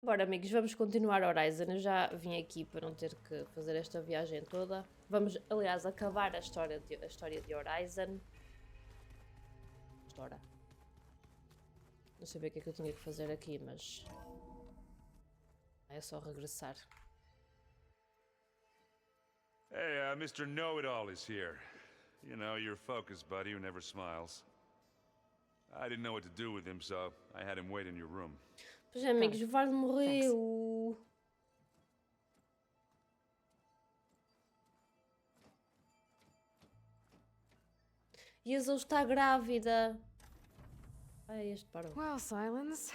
Bora, amigos, vamos continuar Horizon. Eu já vim aqui para não ter que fazer esta viagem toda. Vamos, aliás, acabar a história de Horizon. História. Não sabia o que é que eu tinha que fazer aqui, mas... é só regressar. Hey, Mr. Know-It-All is here. You know, your focus buddy who never smiles. I didn't know what to do with him, so I had him wait in your room. Pois é, amigos, o Vard morreu. E a Azul está grávida. Ai, este parou. Well, Silence.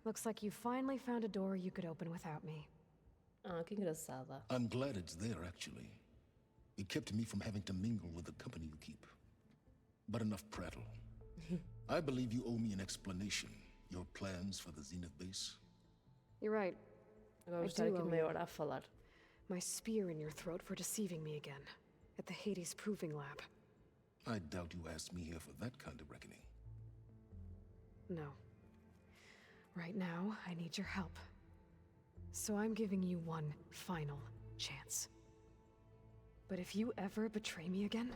Looks like you finally found a door you could open without me. Ah, que engraçada. I'm glad it's there, actually. It kept me from having to mingle with the company you keep. But enough prattle. I believe you owe me an explanation. Your plans for the Zenith base? You're right. Agora vou estar aqui meia hora a falar. My spear in your throat for deceiving me again. At the Hades Proving Lab. I doubt you asked me here for that kind of reckoning. No. Right now, I need your help. So I'm giving you one final chance. But if you ever betray me again,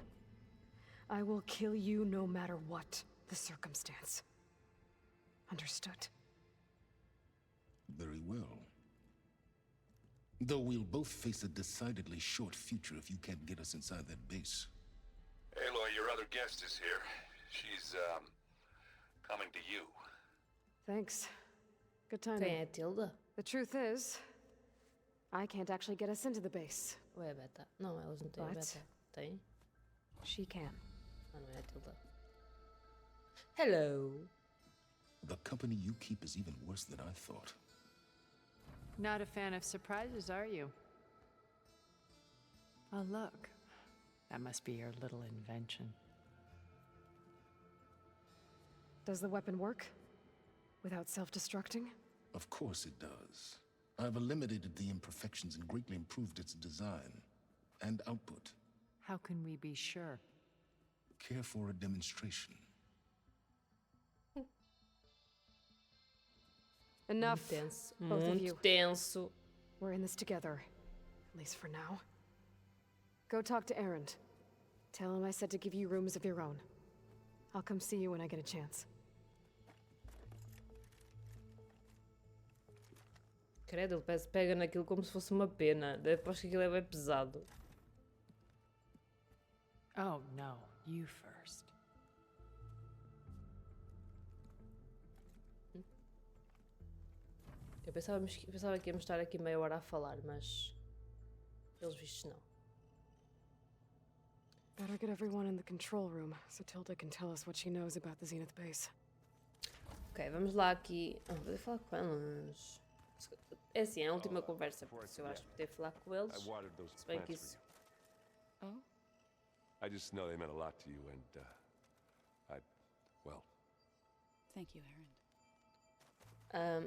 I will kill you no matter what the circumstance. Understood? Very well. Though we'll both face a decidedly short future if you can't get us inside that base. Aloy, your other guest is here. She's, coming to you. Thanks. Good Quem timing. é a Tilda? The truth is, I can't actually get us into the base. Ou é a Beta? Não, elas não têm a What? Beta. Tem? She can. Ah, não é a Tilda. Hello. The company you keep is even worse than I thought. Not a fan of surprises, are you? Oh, look. That must be your little invention. Does the weapon work? Without self-destructing? Of course it does. I've eliminated the imperfections and greatly improved its design and output. How can we be sure? Care for a demonstration? Enough, Tenso. both of you. Muito tenso. We're in this together. At least for now. Go talk to Erend. Tell him I said to give you rooms of your own. I'll come see you when I get a chance. Credo, ele parece que pega naquilo como se fosse uma pena. Depois que aquilo é bem pesado. Oh, no. You first. Eu pensava que íamos estar aqui meia hora a falar, mas... pelos vistos não. Better get everyone in the control room so Tilda can tell us what she knows about the Zenith base. Ok, vamos lá aqui... Ah, vou falar com eles... É assim, é a última conversa, por isso eu acho que poder falar com eles. I watered those Se bem que plants isso... for you. I just know they meant a lot to you, and, well... Thank you, Aaron.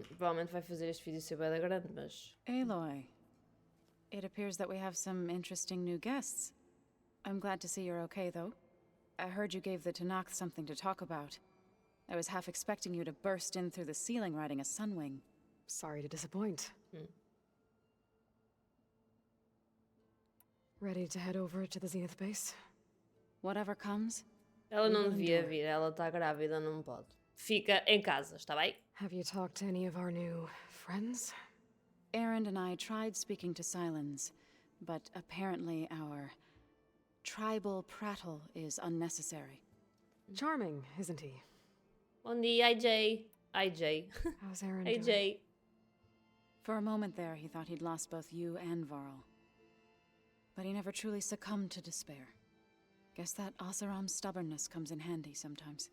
Provavelmente vai fazer este vídeo ser bem da grande, mas... Aloy, it appears that we have some interesting new guests. I'm glad to see you're okay, though. I heard you gave the Tanakh something to talk about. I was half expecting you to burst in through the ceiling riding a sunwing. Sorry to disappoint. Ready to head over to the Zenith base? Whatever comes, Ela não devia vir, ela está grávida, não pode. Fica em casa, está bem? Have you talked to any of our new friends? Aaron and I tried speaking to Silence, but apparently our tribal prattle is unnecessary. Charming, isn't he? Bom dia, AJ. AJ. How's Aaron doing? AJ. For a moment there, he thought he'd lost both you and Varl. But he never truly succumbed to despair. Guess that Oseram's stubbornness comes in handy sometimes.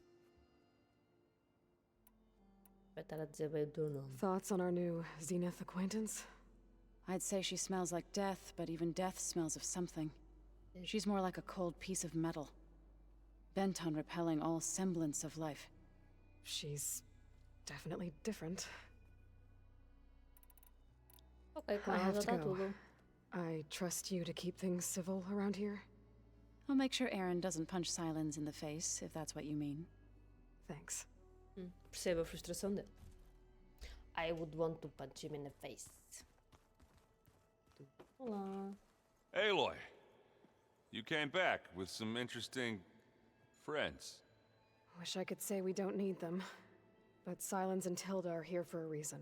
Vai estar a dizer bem o teu nome. Thoughts on our new Zenith acquaintance? I'd say she smells like death, but even death smells of something. She's more like a cold piece of metal, bent on repelling all semblance of life. She's definitely different. Ok, com I ela have já to está go. tudo. I trust you to keep things civil around here. I'll make sure Aaron doesn't punch Silence in the face, if that's what you mean. Thanks. Percebo a frustração dele. I would want to punch him in the face. Olá. Aloy, you came back with some interesting friends. Wish I could say we don't need them. But Silence and Tilda are here for a reason.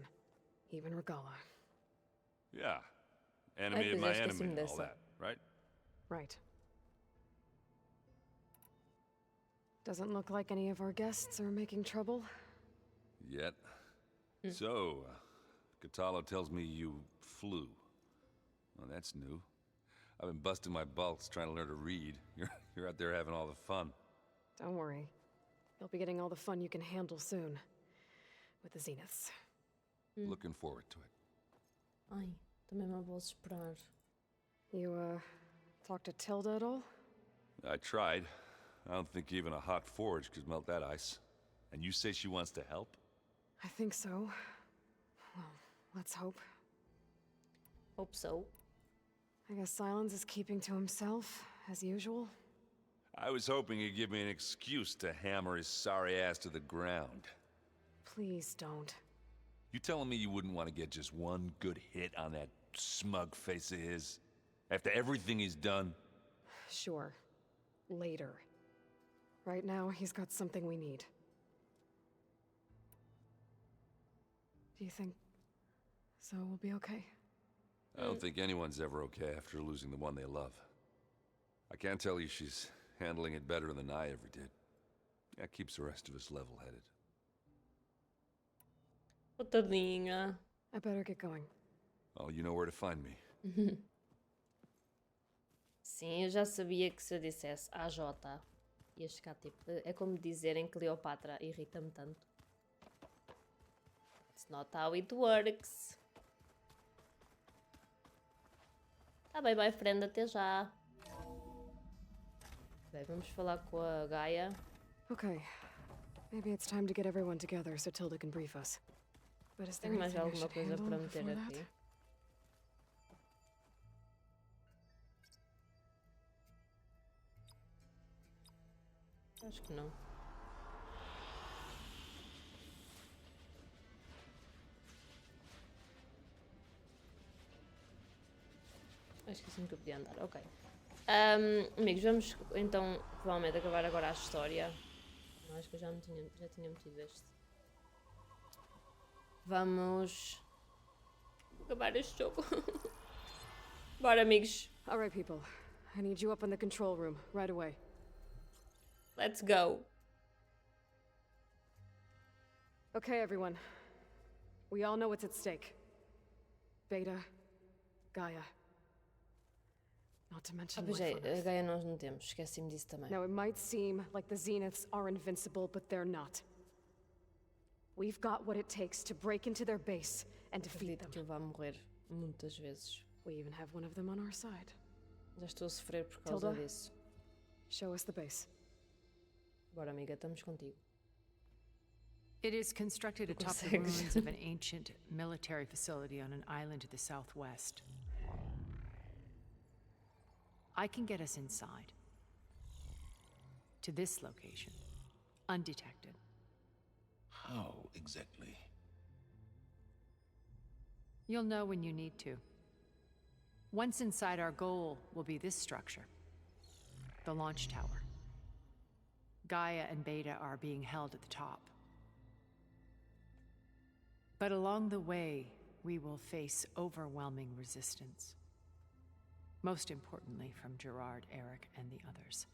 Even Regala. Yeah. Enemy of my pois, enemy esqueci-me and all dessa. that, right? Right. Doesn't look like any of our guests are making trouble. Yet. So, Katalo tells me you flew. Well, that's new. I've been busting my balls trying to learn to read. You're out there having all the fun. Don't worry. You'll be getting all the fun you can handle soon. With the Zeniths. Looking forward to it. Ai, também mal vou esperar. You, talked to Tilda at all? I tried. I don't think even a hot forge could melt that ice. And you say she wants to help? I think so. Well, let's hope. Hope so. I guess Silence is keeping to himself, as usual. I was hoping he'd give me an excuse to hammer his sorry ass to the ground. Please don't. You telling me you wouldn't want to get just one good hit on that smug face of his? After everything he's done? Sure. Later. Right now, he's got something we need. Do you think Zoe will be okay? I don't think anyone's ever okay after losing the one they love. I can't tell you she's handling it better than I ever did. That keeps the rest of us level-headed. Coitadinha. I better get going. Oh, you know where to find me. Sim, eu já sabia que se eu dissesse AJ, ia ficar tipo. É como dizerem Cleopatra, irrita-me tanto. It's not how it works. Tá bem, vai friend, até já. Bem, vamos falar com a Gaia. Okay. Maybe it's time to get everyone together so Tilda can brief us. But is there Tenho mais anything I alguma should coisa handle para meter before aqui? that? Acho que não. Acho que assim que eu podia andar, ok. Amigos, vamos então provavelmente acabar agora a história. Não, acho que eu já tinha metido este. Vamos acabar este jogo. Bora, amigos. All right, people. I need you up in the control room right away. Let's go. Okay, everyone. We all know what's at stake. Beta, Gaia. Not to mention Pois life é, on a Earth. Gaia nós não temos, esqueci-me disso também. Now, it might seem like the Zeniths are invincible, but they're not. We've got what it takes to break into their base and defeat Acredito them. que ele vai morrer muitas vezes. We even have one of them on our side. Já estou a sofrer por causa Tilda? disso. Show us the base. Bora, amiga, estamos contigo. It is constructed atop the consegues. ruins of an ancient military facility on an island to the southwest. I can get us inside. To this location. Undetected. How exactly? You'll know when you need to. Once inside, our goal will be this structure. The launch tower. Gaia and Beta are being held at the top. But along the way, we will face overwhelming resistance. Most importantly from Gerard, Eric, and the others.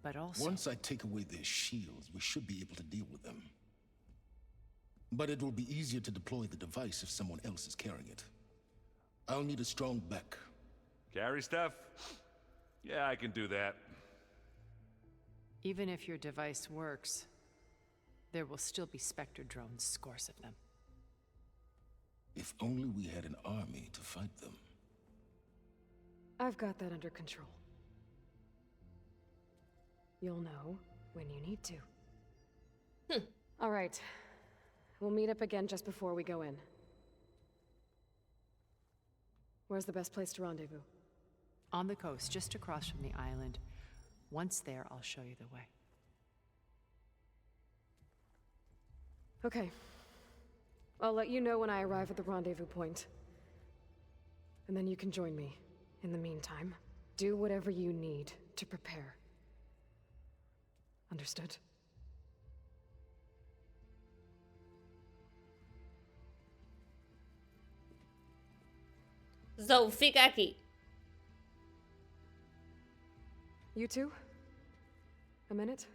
But also... Once I take away their shields, we should be able to deal with them. But it will be easier to deploy the device if someone else is carrying it. I'll need a strong back. Carry stuff? Yeah, I can do that. Even if your device works, there will still be Spectre drones, scores of them. If only we had an army to fight them. I've got that under control. You'll know when you need to. All right. We'll meet up again just before we go in. Where's the best place to rendezvous? On the coast, just across from the island. Once there, I'll show you the way. Okay. I'll let you know when I arrive at the rendezvous point. And then you can join me. In the meantime, do whatever you need to prepare. Understood? Zou, fica aqui. You two? A minute?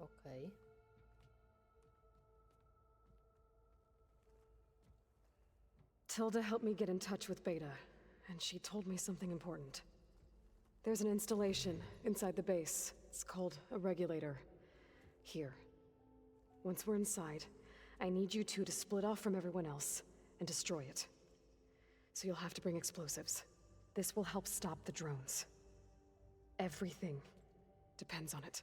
Ok. Tilda helped me get in touch with Beta, and she told me something important. There's an installation inside the base. It's called a regulator. Here. Once we're inside, I need you two to split off from everyone else and destroy it. So you'll have to bring explosives. This will help stop the drones. Everything depends on it.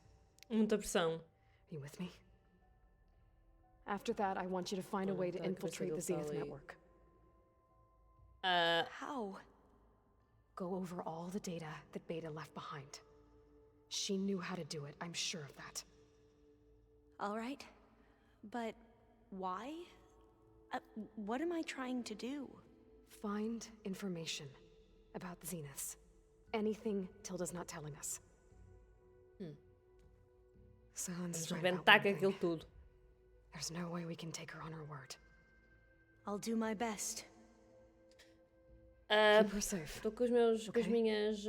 Muita pressão. Are you with me? After that, I want you to find a way to infiltrate the Zenith network. How? Go over all the data that Beta left behind. She knew how to do it, I'm sure of that. All right. But why? What am I trying to do? Find information about the Zeniths. Anything Tilda's not telling us. Sounds right about Rebentar one com thing. aquilo tudo. There's no way we can take her on her word. I'll do my best. Keep her safe. Estou com os meus, com as Ok. minhas...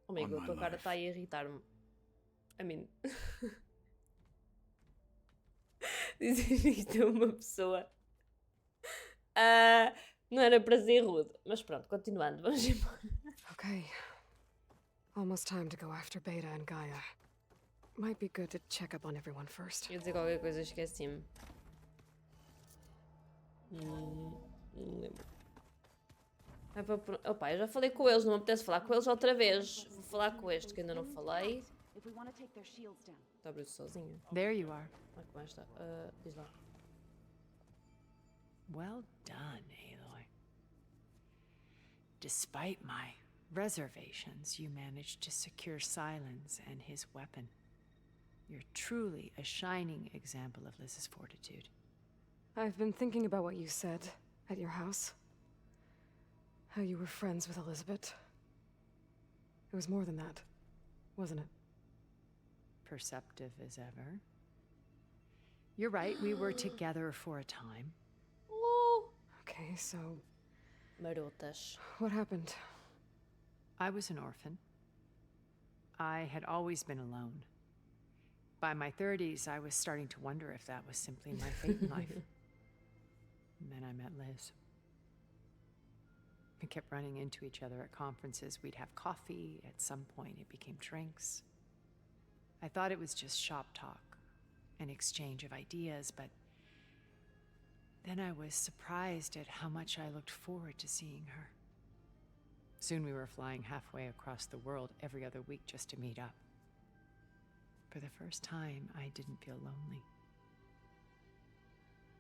Amigo, On a tua my cara life. está a irritar-me. I mean... Dizer isto a uma pessoa... não era para ser rude. Mas pronto, continuando, vamos embora. Okay. Almost time to go after Beta and Gaia. Might be good to check up on everyone first. Ia dizer qualquer coisa, esqueci-me. Não lembro. Opa, eu já falei com eles, não me apetece falar com eles outra vez. Vou falar com este que ainda não falei. Está abrindo sozinho. There you are. Ah, como está? Diz lá. Well done, Aloy. Despite my reservations, you managed to secure Silence and his weapon. You're truly a shining example of Liz's fortitude. I've been thinking about what you said at your house. How you were friends with Elizabeth. It was more than that, wasn't it? Perceptive as ever. You're right, we were together for a time. Okay, so Marotas. what happened? I was an orphan. I had always been alone. By my 30s, I was starting to wonder if that was simply my fate in life. And then I met Liz. We kept running into each other at conferences. We'd have coffee. At some point, it became drinks. I thought it was just shop talk, an exchange of ideas, but then I was surprised at how much I looked forward to seeing her. Soon we were flying halfway across the world every other week just to meet up. For the first time, I didn't feel lonely.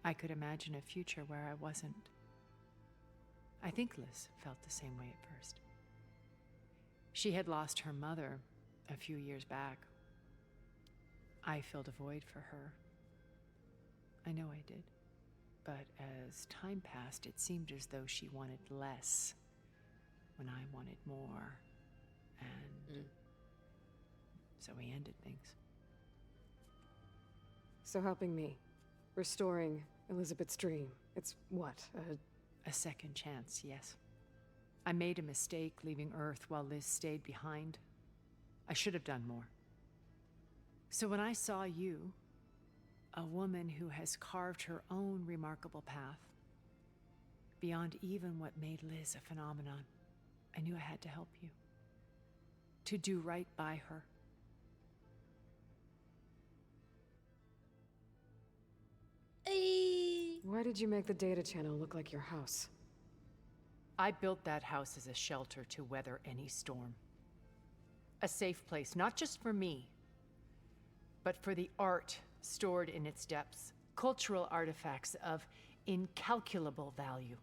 I could imagine a future where I wasn't. I think Liz felt the same way at first. She had lost her mother a few years back. I filled a void for her. I know I did. But as time passed, it seemed as though she wanted less when I wanted more. And so we ended things. So helping me. Restoring Elizabeth's dream. It's what? A second chance, yes. I made a mistake leaving Earth while Liz stayed behind. I should have done more. So when I saw you, a woman who has carved her own remarkable path, beyond even what made Liz a phenomenon, I knew I had to help you. To do right by her. Why did you make the data channel look like your house? I built that house as a shelter to weather any storm. A safe place, not just for me, but for the art stored in its depths. Cultural artifacts of incalculable value.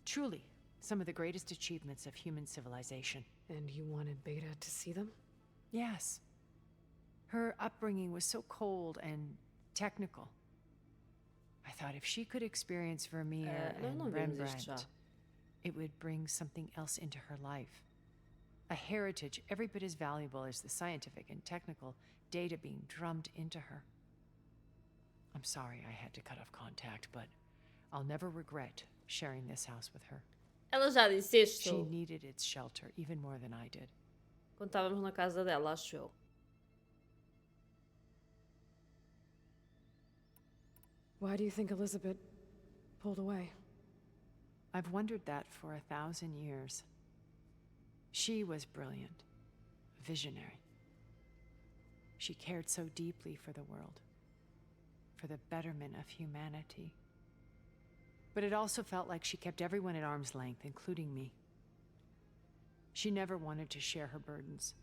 Truly, some of the greatest achievements of human civilization. And you wanted Beta to see them? Yes. Her upbringing was so cold and technical. I thought if she could experience Vermeer nós não and vimos isto já. Rembrandt, it would bring something else into her life. A heritage every bit as valuable as the scientific and technical data being drummed into her. I'm sorry I had to cut off contact, but I'll never regret sharing this house with her. Ela já disse She isto needed its shelter even more than I did. quando estávamos na casa dela, acho eu. Why do you think Elizabeth pulled away? I've wondered that for 1,000 years. She was brilliant, visionary. She cared so deeply for the world, for the betterment of humanity. But it also felt like she kept everyone at arm's length, including me. She never wanted to share her burdens.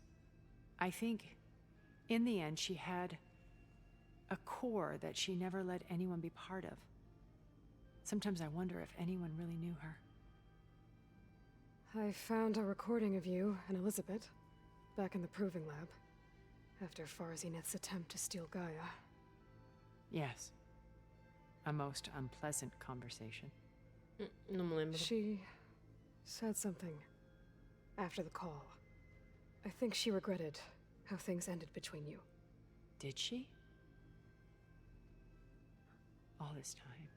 I think, in the end, she had a core that she never let anyone be part of. Sometimes I wonder if anyone really knew her. I found a recording of you and Elizabeth back in the proving lab after Farzineth's attempt to steal Gaia. Yes. A most unpleasant conversation. Não me lembro. She said something after the call. I think she regretted how things ended between you. Did she? All this time,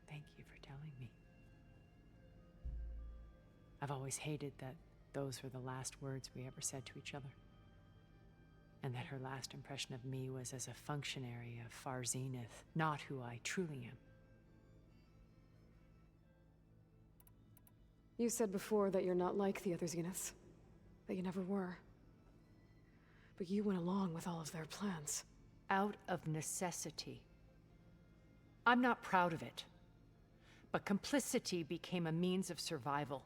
thank you for telling me. I've always hated that those were the last words we ever said to each other. And that her last impression of me was as a functionary of Farzineth, not who I truly am. You said before that you're not like the other Zeniths. That you never were. But you went along with all of their plans. Out of necessity. I'm not proud of it. But complicity became a means of survival,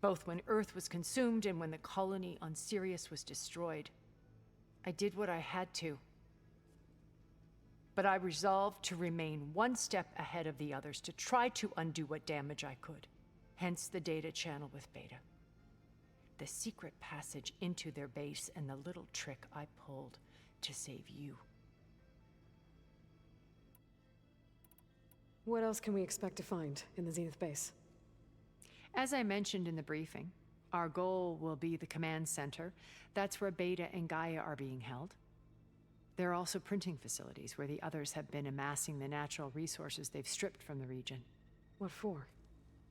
both when Earth was consumed and when the colony on Sirius was destroyed. I did what I had to. But I resolved to remain one step ahead of the others, to try to undo what damage I could. Hence the data channel with Beta. The secret passage into their base and the little trick I pulled to save you. What else can we expect to find in the Zenith base? As I mentioned in the briefing, our goal will be the command center. That's where Beta and Gaia are being held. There are also printing facilities where the others have been amassing the natural resources they've stripped from the region. What for?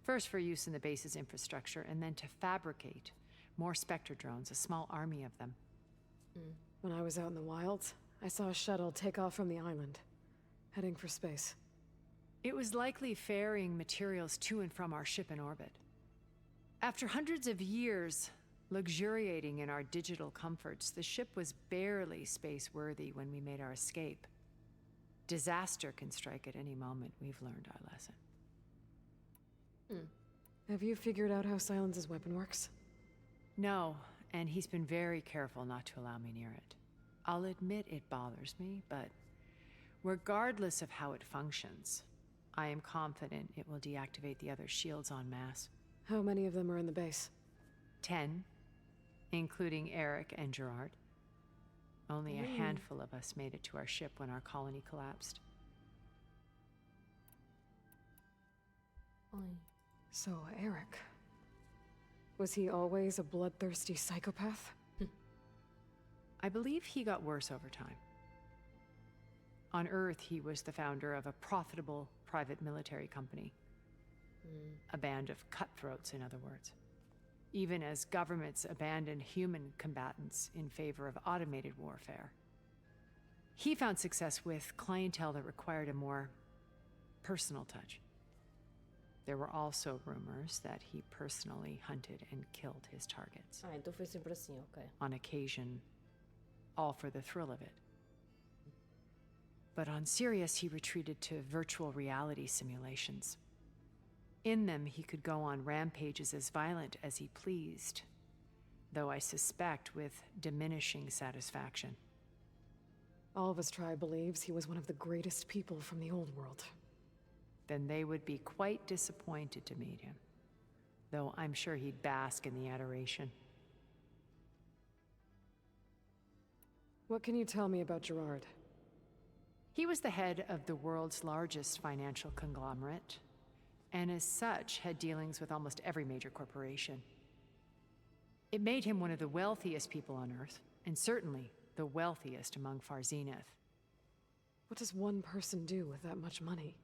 First for use in the base's infrastructure, and then to fabricate more Spectre drones, a small army of them. When I was out in the wilds, I saw a shuttle take off from the island, heading for space. It was likely ferrying materials to and from our ship in orbit. After hundreds of years luxuriating in our digital comforts, the ship was barely space-worthy when we made our escape. Disaster can strike at any moment. We've learned our lesson. Have you figured out how Silence's weapon works? No, and he's been very careful not to allow me near it. I'll admit it bothers me, but regardless of how it functions, I am confident it will deactivate the other shields en masse. How many of them are in the base? 10, including Eric and Gerard. Only a handful of us made it to our ship when our colony collapsed. Oi. So, Eric. Was he always a bloodthirsty psychopath? I believe he got worse over time. On Earth, he was the founder of a profitable private military company. A band of cutthroats, in other words. Even as governments abandoned human combatants in favor of automated warfare. He found success with clientele that required a more personal touch. There were also rumors that he personally hunted and killed his targets. Ah, então foi sempre assim, ok. On occasion, all for the thrill of it. But on Sirius, he retreated to virtual reality simulations. In them, he could go on rampages as violent as he pleased, though I suspect with diminishing satisfaction. All of his tribe believes he was one of the greatest people from the old world. Then they would be quite disappointed to meet him, though I'm sure he'd bask in the adoration. What can you tell me about Gerard? He was the head of the world's largest financial conglomerate, and as such had dealings with almost every major corporation. It made him one of the wealthiest people on Earth, and certainly the wealthiest among Far Zenith. What does one person do with that much money?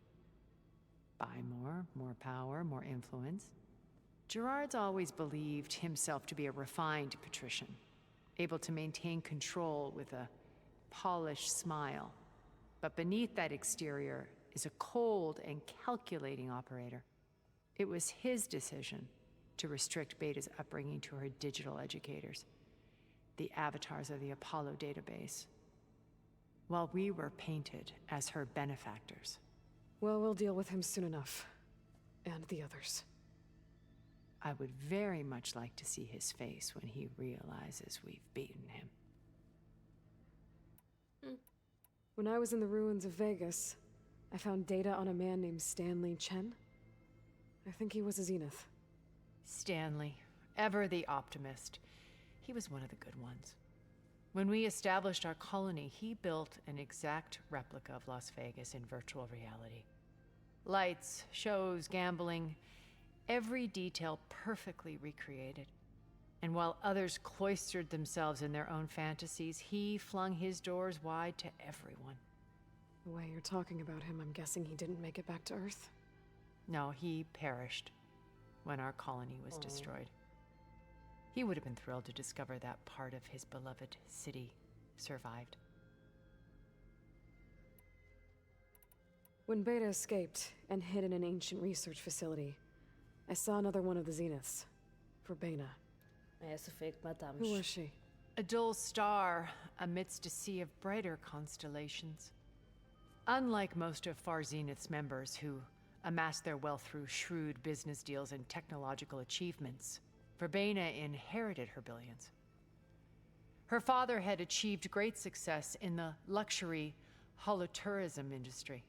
Buy more power, more influence. Gerard's always believed himself to be a refined patrician, able to maintain control with a polished smile. But beneath that exterior is a cold and calculating operator. It was his decision to restrict Beta's upbringing to her digital educators, the avatars of the Apollo database, while we were painted as her benefactors. Well, we'll deal with him soon enough. And the others. I would very much like to see his face when he realizes we've beaten him. When I was in the ruins of Vegas, I found data on a man named Stanley Chen. I think he was a Zenith. Stanley, ever the optimist. He was one of the good ones. When we established our colony, he built an exact replica of Las Vegas in virtual reality. Lights, shows, gambling, every detail perfectly recreated. And while others cloistered themselves in their own fantasies, he flung his doors wide to everyone. The way you're talking about him, I'm guessing he didn't make it back to Earth? No, he perished when our colony was destroyed. He would have been thrilled to discover that part of his beloved city survived. When Beta escaped and hid in an ancient research facility, I saw another one of the Zeniths. Verbena. Essa foi a que matamos. Who was she? A dull star amidst a sea of brighter constellations. Unlike most of Far Zenith's members who amassed their wealth through shrewd business deals and technological achievements, Verbena inherited her billions. Her father had achieved great success in the luxury holotourism industry.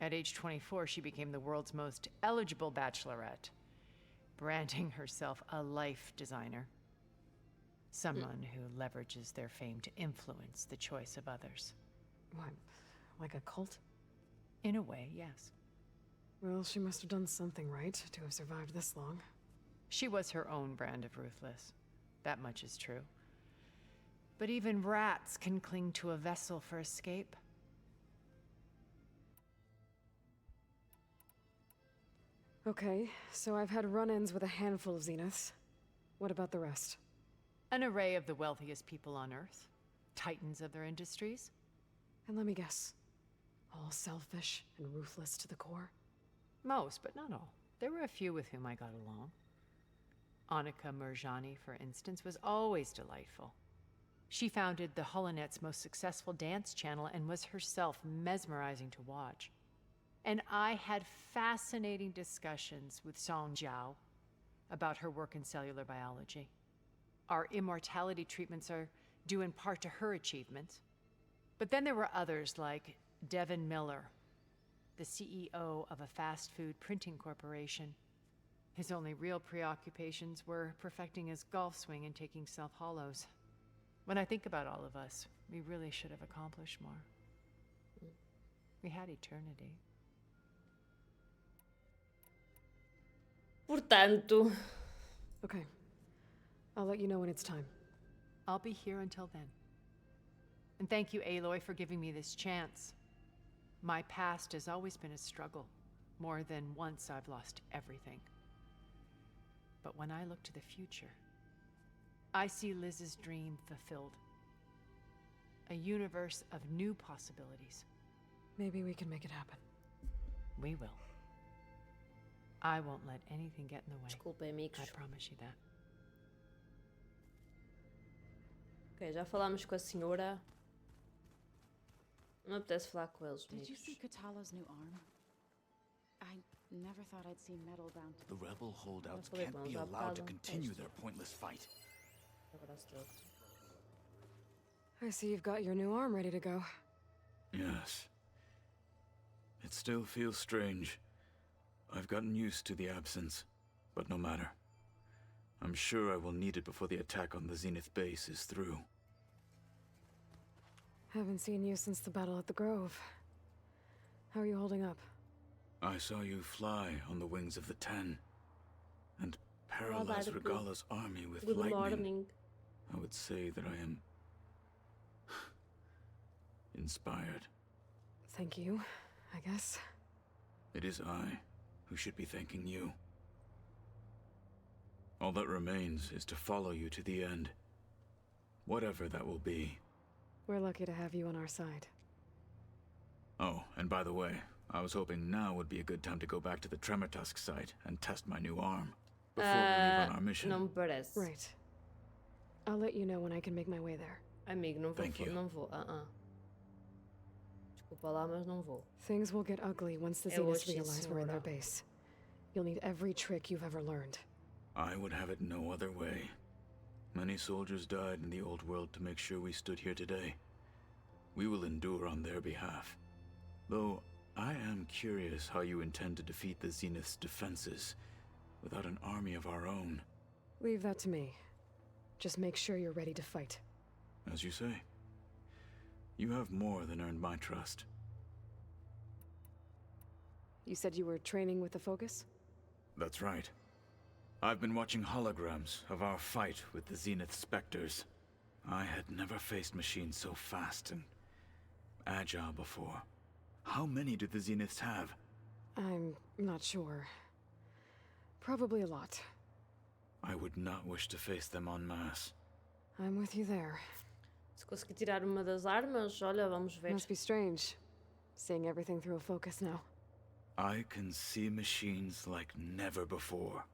At age 24, she became the world's most eligible bachelorette, branding herself a life designer. Someone who leverages their fame to influence the choice of others. What, like a cult? In a way, yes. Well, she must have done something right to have survived this long. She was her own brand of ruthless. That much is true. But even rats can cling to a vessel for escape. Okay, so I've had run-ins with a handful of Zeniths. What about the rest? An array of the wealthiest people on Earth. Titans of their industries. And let me guess. All selfish and ruthless to the core? Most, but not all. There were a few with whom I got along. Annika Murjani, for instance, was always delightful. She founded the Holonet's most successful dance channel and was herself mesmerizing to watch. And I had fascinating discussions with Song Jiao about her work in cellular biology. Our immortality treatments are due in part to her achievements. But then there were others like Devin Miller, the CEO of a fast food printing corporation. His only real preoccupations were perfecting his golf swing and taking self-hollows. When I think about all of us, we really should have accomplished more. We had eternity. Portanto, Okay. I'll let you know when it's time. I'll be here until then. And thank you, Aloy, for giving me this chance. My past has always been a struggle. More than once I've lost everything. But when I look to the future, I see Liz's dream fulfilled. A universe of new possibilities. Maybe we can make it happen. We will. I won't let anything get in the way. desculpem, amigos. I promise you that. Ok, já falámos com a senhora. Não me apetece falar com eles, Did you amigos. see Katala's new arm? I never thought I'd see metal down to The rebel holdouts falei can't com be eles há allowed to bocado. continue their pointless fight. Abraço deles. I see you've got your new arm ready to go. Yes. It still feels strange. I've gotten used to the absence, but no matter. I'm sure I will need it before the attack on the Zenith base is through. Haven't seen you since the battle at the Grove. How are you holding up? I saw you fly on the wings of the Ten, and paralyze the good- Regala's army with Good lightning. morning. I would say that I am inspired. Thank you, I guess. It is I who should be thanking you. All that remains is to follow you to the end. Whatever that will be. We're lucky to have you on our side. Oh, and by the way, I was hoping now would be a good time to go back to the Tremortusk site and test my new arm. Before we leave on our mission. Não me parece. Right. I'll let you know when I can make my way there. Amigo, não vou. Thank you. Não vou. Desculpa lá, mas não vou. Things will get ugly once the Eu Zeniths achei realize we're in their senhora. base. You'll need every trick you've ever learned. I would have it no other way. Many soldiers died in the old world to make sure we stood here today. We will endure on their behalf. Though, I am curious how you intend to defeat the Zenith's defenses without an army of our own. Leave that to me. Just make sure you're ready to fight. As you say. You have more than earned my trust. You said you were training with the Focus? That's right. I've been watching holograms of our fight with the Zenith Spectres. I had never faced machines so fast and agile before. How many do the Zeniths have? I'm not sure. Probably a lot. I would not wish to face them en masse. I'm with you there. Se conseguir tirar uma das armas, olha, vamos ver. Must be strange, seeing everything through a focus now. I can see machines like never before.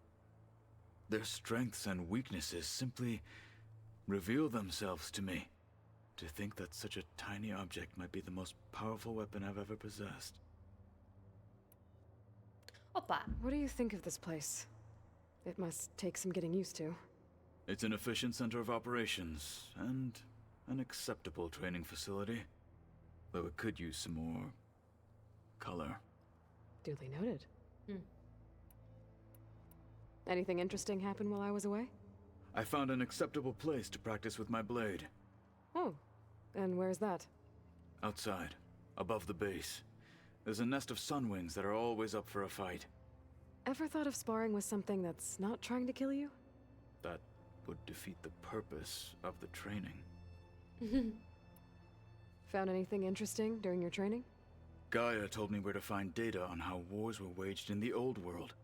Their strengths and weaknesses simply reveal themselves to me. To think that such a tiny object might be the most powerful weapon I've ever possessed. Opa! What do you think of this place? It must take some getting used to. It's an efficient center of operations, and an acceptable training facility. Though it could use some more color. Duly noted. Anything interesting happen while I was away? I found an acceptable place to practice with my blade. Oh, and where's that? Outside, above the base. There's a nest of sunwings that are always up for a fight. Ever thought of sparring with something that's not trying to kill you? That would defeat the purpose of the training. Found anything interesting during your training? Gaia told me where to find data on how wars were waged in the old world.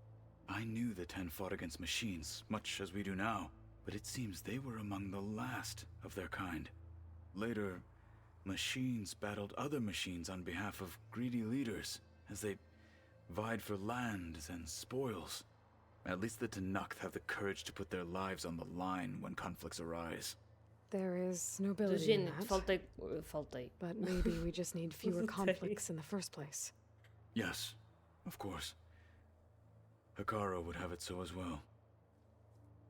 I knew the Ten fought against machines, much as we do now, but it seems they were among the last of their kind. Later, machines battled other machines on behalf of greedy leaders, as they vied for lands and spoils. At least the Tenakth have the courage to put their lives on the line when conflicts arise. There is Do nobility in Zenith, that. faltei. But maybe we just need fewer conflicts in the first place. Yes, of course. Hikaru would have it so as well.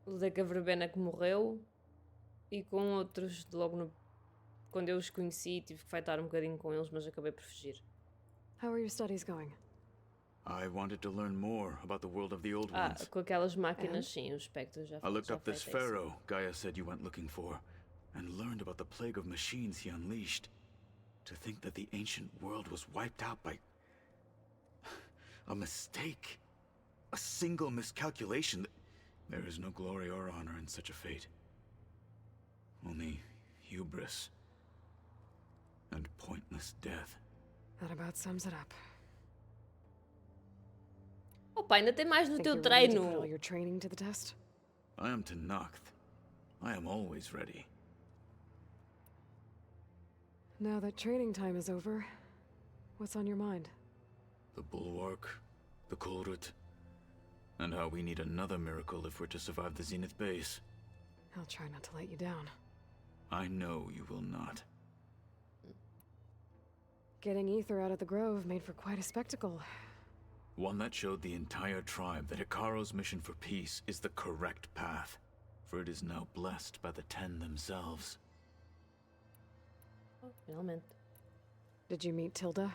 O da Verbena que morreu e com outros de logo no... Quando eu os conheci, tive que fightar um bocadinho com eles, mas acabei por fugir. How are your studies going? I wanted to learn more about the world of the old ones. Com aquelas máquinas, sim, os espectros já I looked já up this feitei, sim. pharaoh Gaia said you went looking for, and learned about the plague of machines he unleashed. To think that the ancient world was wiped out by a mistake. A single miscalculation. There is no glory or honor in such a fate. Only hubris and pointless death. That about sums it up. Opa, ainda tem mais no Think teu you're ready to put treino. all your training to the test? I am Tenakth. I am always ready. Now that training time is over, what's on your mind? The Bulwark, the Kulrut, and how we need another miracle if we're to survive the Zenith base. I'll try not to let you down. I know you will not. Getting Ether out of the Grove made for quite a spectacle. One that showed the entire tribe that Hikaru's mission for peace is the correct path, for it is now blessed by the Ten themselves. Oh, finalmente. Did you meet Tilda?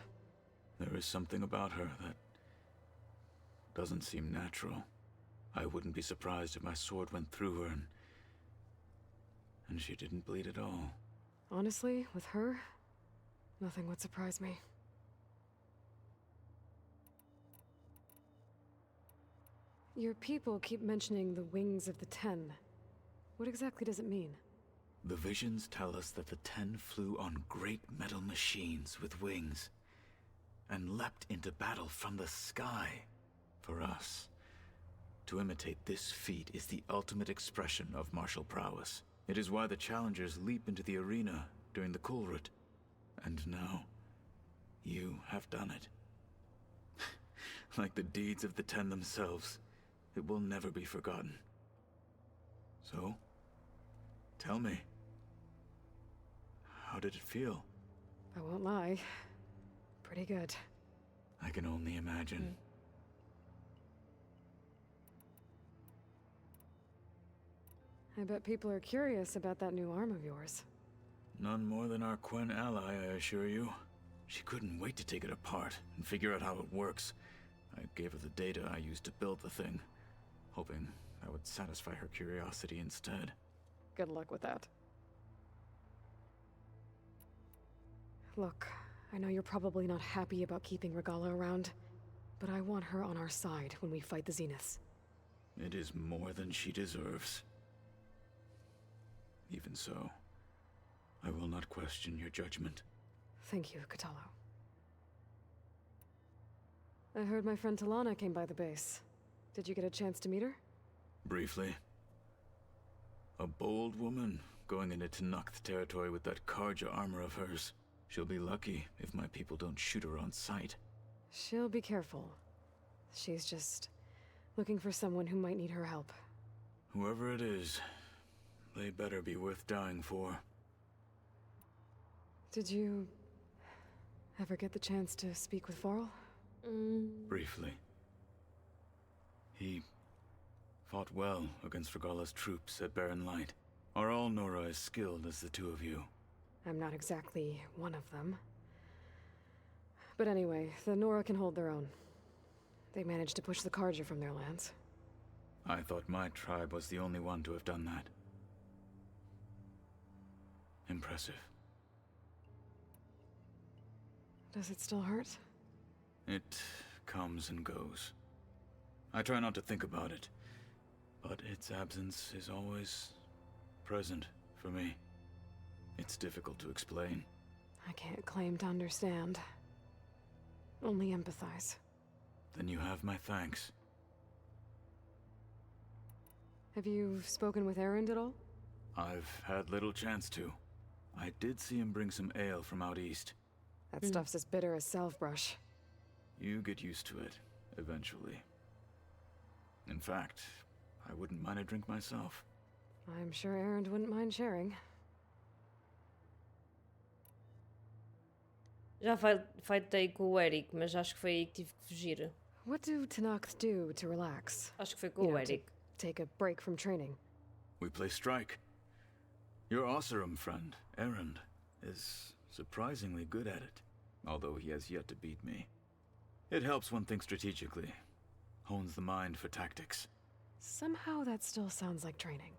There is something about her that doesn't seem natural. I wouldn't be surprised if my sword went through her and she didn't bleed at all. Honestly, with her, Nothing would surprise me. Your people keep mentioning the wings of the 10. What exactly does it mean? The visions tell us that the 10 flew on great metal machines with wings and leapt into battle from the sky. For us, to imitate this feat is the ultimate expression of martial prowess. It is why the challengers leap into the arena during the Kulrut. And now, you have done it. Like the deeds of the 10 themselves, it will never be forgotten. So, tell me, how did it feel? I won't lie. Pretty good. I can only imagine. I bet people are curious about that new arm of yours. None more than our Quen ally, I assure you. She couldn't wait to take it apart and figure out how it works. I gave her the data I used to build the thing, hoping that would satisfy her curiosity instead. Good luck with that. Look, I know you're probably not happy about keeping Regala around, but I want her on our side when we fight the Zeniths. It is more than she deserves. Even so, I will not question your judgment. Thank you, Katalo. I heard my friend Talana came by the base. Did you get a chance to meet her? Briefly. A bold woman going into Tenakth territory with that Karja armor of hers. She'll be lucky if my people don't shoot her on sight. She'll be careful. She's just looking for someone who might need her help. Whoever it is, they better be worth dying for. Did you ever get the chance to speak with Varl? Briefly. He fought well against Regala's troops at Barren Light. Are all Nora as skilled as the two of you? I'm not exactly one of them. But anyway, the Nora can hold their own. They managed to push the Karja from their lands. I thought my tribe was the only one to have done that. Impressive. Does it still hurt? It comes and goes. I try not to think about it, but its absence is always present for me. It's difficult to explain. I can't claim to understand. Only empathize. Then you have my thanks. Have you spoken with Erend at all? I've had little chance to. I did see him bring some ale from out east. That stuff's as bitter as salve-brush. You get used to it, eventually. In fact, I wouldn't mind a drink myself. I'm sure Erend wouldn't mind sharing. Já fightei com o Eric, mas acho que foi aí que tive que fugir. What do Tenakth do to relax? Acho que foi com You o know, to Eric. take a break from training. We play strike. Your Oseram friend, Erend, is surprisingly good at it, although he has yet to beat me. It helps one think strategically, hones the mind for tactics. Somehow that still sounds like training.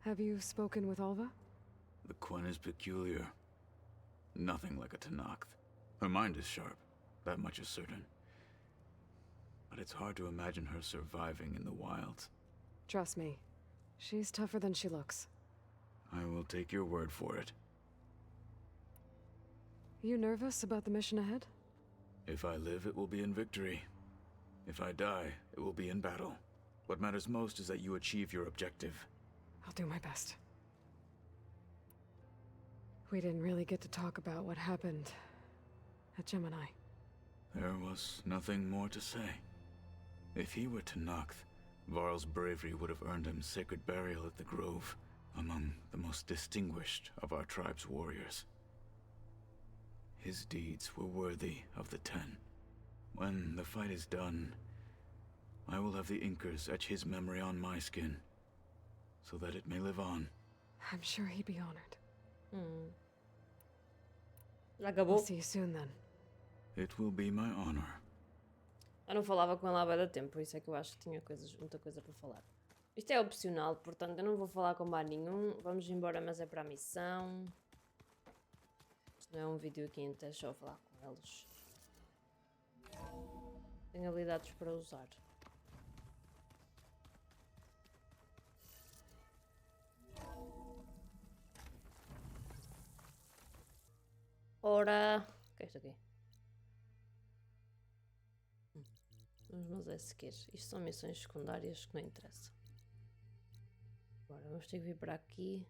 Have you spoken with Alva? The Quen is peculiar. Nothing like a Tenakth. Her mind is sharp, that much is certain. But it's hard to imagine her surviving in the wilds. Trust me, she's tougher than she looks. I will take your word for it. You nervous about the mission ahead? If I live, it will be in victory. If I die, it will be in battle. What matters most is that you achieve your objective. I'll do my best. We didn't really get to talk about what happened at Gemini. There was nothing more to say. If he were Tenakth, Varl's bravery would have earned him sacred burial at the Grove, among the most distinguished of our tribe's warriors. His deeds were worthy of the 10. When the fight is done, I will have the Inkers etch his memory on my skin, so that it may live on. I'm sure he'd be honored. Já We'll acabou? see you soon then. It will be my honor. Eu não falava com ela há bué de tempo, por isso é que eu acho que tinha muita coisa para falar. Isto é opcional, portanto eu não vou falar com bar nenhum. Vamos embora, mas é para a missão. Isto não é um vídeo aqui, então é só falar com eles. Tenho habilidades para usar. Ora, o que é isto aqui? Mas é sequer. Isto são missões secundárias que não interessam. Agora vamos ter que vir para aqui.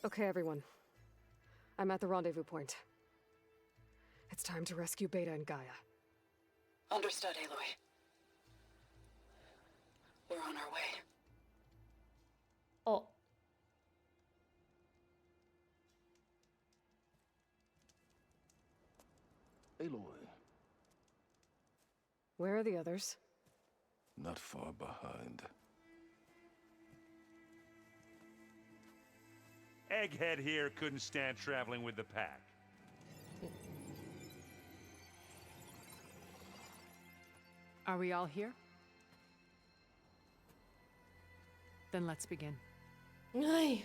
Okay, everyone. I'm at the rendezvous point. It's time to rescue Beta and Gaia. Understood, Aloy. We're on our way. Oh, Aloy, Where are the others? not far behind. Egghead here couldn't stand traveling with the pack. Are we all here? Then let's begin. ai.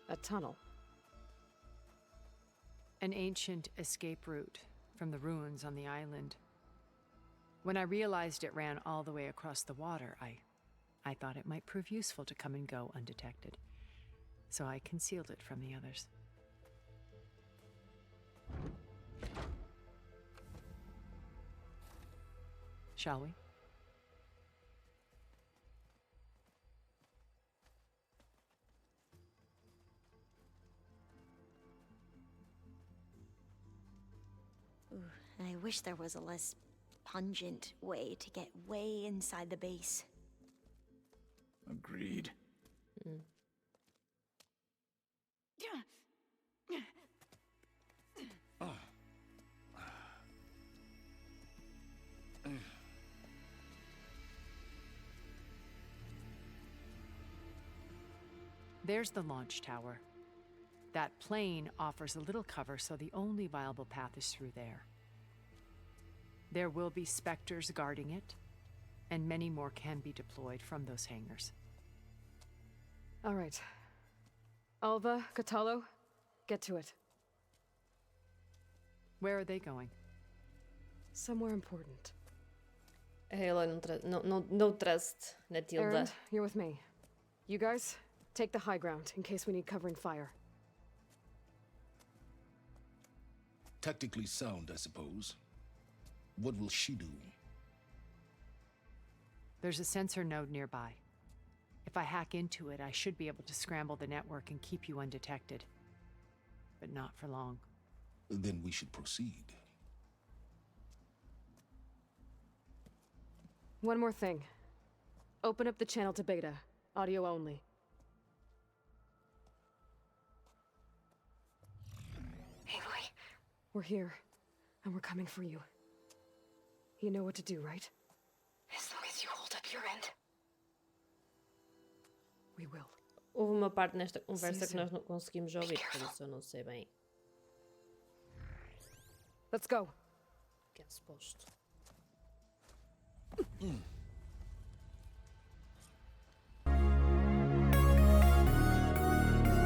A tunnel. An ancient escape route from the ruins on the island. When I realized it ran all the way across the water, I thought it might prove useful to come and go undetected. So I concealed it from the others. Shall we? I wish there was a less pungent way to get way inside the base. Agreed. There's the launch tower. That plane offers a little cover, so the only viable path is through there. There will be specters guarding it, and many more can be deployed from those hangars. All right. Alva, Catalo, get to it. Where are they going? Somewhere important. A Halo no trust na tilda. Aaron, you're with me. You guys, take the high ground in case we need covering fire. Tactically sound, I suppose. What will she do? There's a sensor node nearby. If I hack into it, I should be able to scramble the network and keep you undetected. But not for long. Then we should proceed. One more thing. Open up the channel to Beta. Audio only. Aloy, we're here, and we're coming for you. You know what to do, right? As long as you hold up your end. We will. Houve uma parte nesta conversa que Sim, sim. nós não conseguimos ouvir, por isso eu não sei bem Let's go. o que é suposto.